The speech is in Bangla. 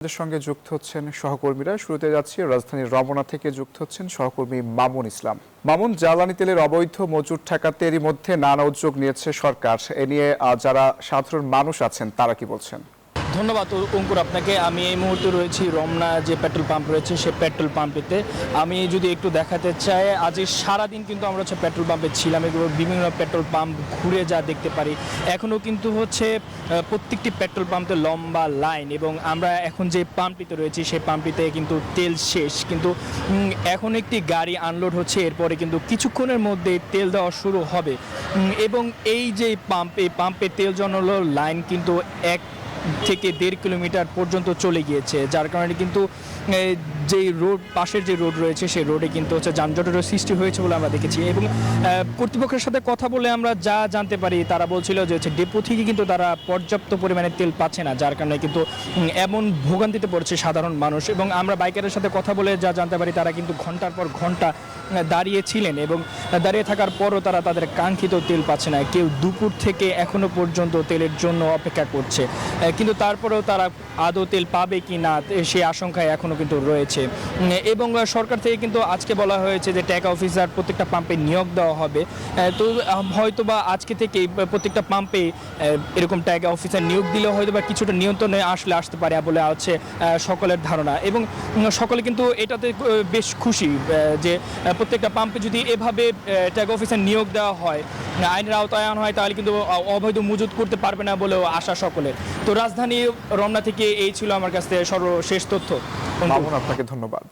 আমাদের সঙ্গে যুক্ত হচ্ছেন সহকর্মীরা। শুরুতে যাচ্ছি রাজধানীর রমনা থেকে যুক্ত হচ্ছেন সহকর্মী মামুন ইসলাম। মামুন, জ্বালানি তেলের অবৈধ মজুত ঠেকাতে এরই মধ্যে নানা উদ্যোগ নিয়েছে সরকার। এ নিয়ে যারা সাধারণ মানুষ আছেন তারা কি বলছেন? ধন্যবাদ অঙ্কুর আপনাকে। আমি এই মুহূর্তে রয়েছি রমনা যে পেট্রোল পাম্প রয়েছে সে পেট্রোল পাম্পেতে। আমি যদি একটু দেখাতে চাই, আজ সারাদিন কিন্তু আমরা পেট্রোল পাম্পে ছিলাম এবং বিভিন্ন পেট্রোল পাম্প ঘুরে যা দেখতে পারি এখনও কিন্তু প্রত্যেকটি পেট্রোল পাম্পে লম্বা লাইন, এবং আমরা এখন যে পাম্পটিতে রয়েছি সেই পাম্পটিতে কিন্তু তেল শেষ, কিন্তু এখন একটি গাড়ি আনলোড হচ্ছে, এরপরে কিন্তু কিছুক্ষণের মধ্যে তেল দেওয়া শুরু হবে। এবং এই যে এই পাম্পে তেল জমানোর লাইন কিন্তু 1 থেকে 1.5 কিলোমিটার পর্যন্ত চলে গিয়েছে, যার কারণে কিন্তু যেই রোড পাশের যে রোড রয়েছে সেই রোডে কিন্তু যানজটের সৃষ্টি হয়েছে বলে আমরা দেখেছি। এবং কর্তৃপক্ষের সাথে কথা বলে আমরা যা জানতে পারি, তারা বলছিল যে ডেপো থেকে কিন্তু তারা পর্যাপ্ত পরিমাণে তেল পাচ্ছে না, যার কারণে কিন্তু এমন ভোগান্তিতে পড়ছে সাধারণ মানুষ। এবং আমরা বাইকারের সাথে কথা বলে যা জানতে পারি, তারা কিন্তু ঘন্টার পর ঘন্টা দাঁড়িয়েছিলেন এবং দাঁড়িয়ে থাকার পরও তারা তাদের কাঙ্ক্ষিত তেল পাচ্ছে না। কেউ দুপুর থেকে এখনো পর্যন্ত তেলের জন্য অপেক্ষা করছে, কিন্তু তারপরেও তারা আদৌ তেল পাবে কি না সেই আশঙ্কায় এখনও কিন্তু রয়েছে। এবং সরকার থেকে কিন্তু আজকে বলা হয়েছে যে ট্যাগ অফিসার প্রত্যেকটা পাম্পে নিয়োগ দেওয়া হবে। তো হয়তো বা আজকে থেকেই প্রত্যেকটা পাম্পে এরকম ট্যাগ অফিসার নিয়োগ দিলে হয়তো বা কিছুটা নিয়ন্ত্রণে আসতে পারে বলে হচ্ছে সকলের ধারণা। এবং সকলে কিন্তু এটাতে বেশ খুশি যে প্রত্যেকটা পাম্পে যদি এভাবে ট্যাগ অফিসার নিয়োগ দেওয়া হয়, আইনের আওতায় আনা হয়, তাহলে কিন্তু অবৈধ মজুত করতে পারবে না বলেও আশা সকলের। তো রাজধানী রমনা থেকে এই ছিল আমার কাছে সর্বশেষ তথ্য। মামুন, আপনাকে ধন্যবাদ।